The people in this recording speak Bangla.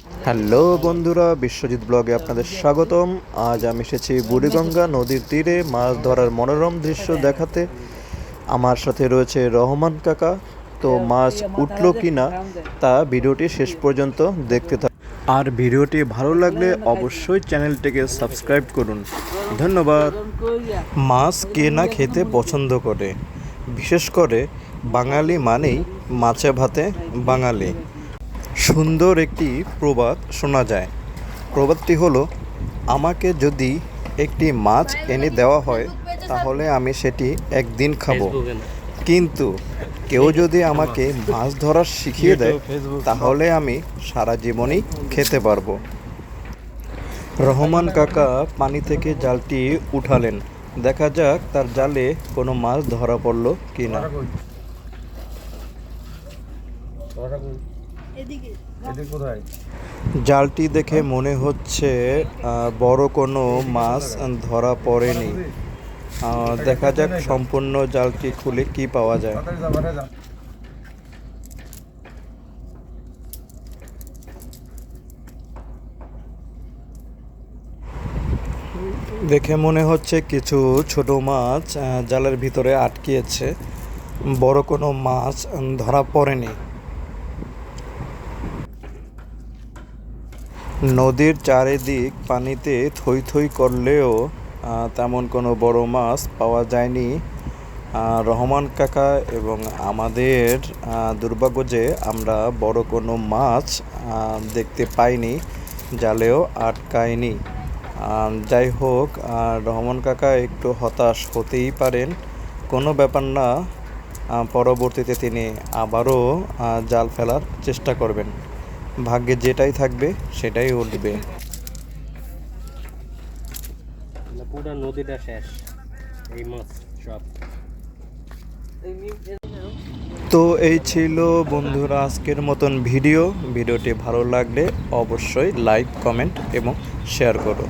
হ্যালো বন্ধুরা, বিশ্বজিৎ ব্লগে আপনাদের স্বাগতম। আজ আমি এসেছি বুড়িগঙ্গা নদীর তীরে মাছ ধরার মনোরম দৃশ্য দেখাতে। আমার সাথে রয়েছে রহমান কাকা। তো মাছ উঠলো কি না তা ভিডিওটি শেষ পর্যন্ত দেখতে থাকুন। আর ভিডিওটি ভালো লাগলে অবশ্যই চ্যানেলটিকে সাবস্ক্রাইব করুন। ধন্যবাদ। মাছ কে না খেতে পছন্দ করে, বিশেষ করে বাঙালি মানেই মাছে ভাতে বাঙালি। সুন্দর একটি প্রবাদ শোনা যায়। প্রবাদটি হলো, আমাকে যদি একটি মাছ এনে দেওয়া হয় তাহলে আমি সেটি একদিন খাবো, কিন্তু কেউ যদি আমাকে মাছ ধরা শিখিয়ে দেয় তাহলে আমি সারা জীবনই খেতে পারবো। রহমান কাকা পানি থেকে জালটি উঠালেন। দেখা যাক তার জালে কোনো মাছ ধরা পড়ল কিনা। জালটি দেখে মনে হচ্ছে বড় কোনো মাছ ধরা পড়েনি। দেখা যাক সম্পূর্ণ জালটি খুলে কি পাওয়া যায়। দেখে মনে হচ্ছে কিছু ছোট মাছ জালের ভিতরে আটকিয়েছে, বড় কোনো মাছ ধরা পড়েনি। নদীর চারিদিক পানিতে থই থই করলেও তেমন কোনো বড় মাছ পাওয়া যায়নি। রহমান কাকা এবং আমাদের দুর্ভাগ্য যে আমরা বড় কোনো মাছ দেখতে পাইনি, জালেও আটকায়নি। যাই হোক, রহমান কাকা একটু হতাশ হতেই পারেন, কোনো ব্যাপার না। পরবর্তীতে তিনি আবারও জাল ফেলার চেষ্টা করবেন। ভাগ্যে যেটাই থাকবে সেটাই উঠবে। পুরো নদীটা শেষ, এই মাছ সব। তো এই ছিল বন্ধুরা আজকের মতন ভিডিওটি ভালো লাগলে অবশ্যই লাইক, কমেন্ট এবং শেয়ার করো।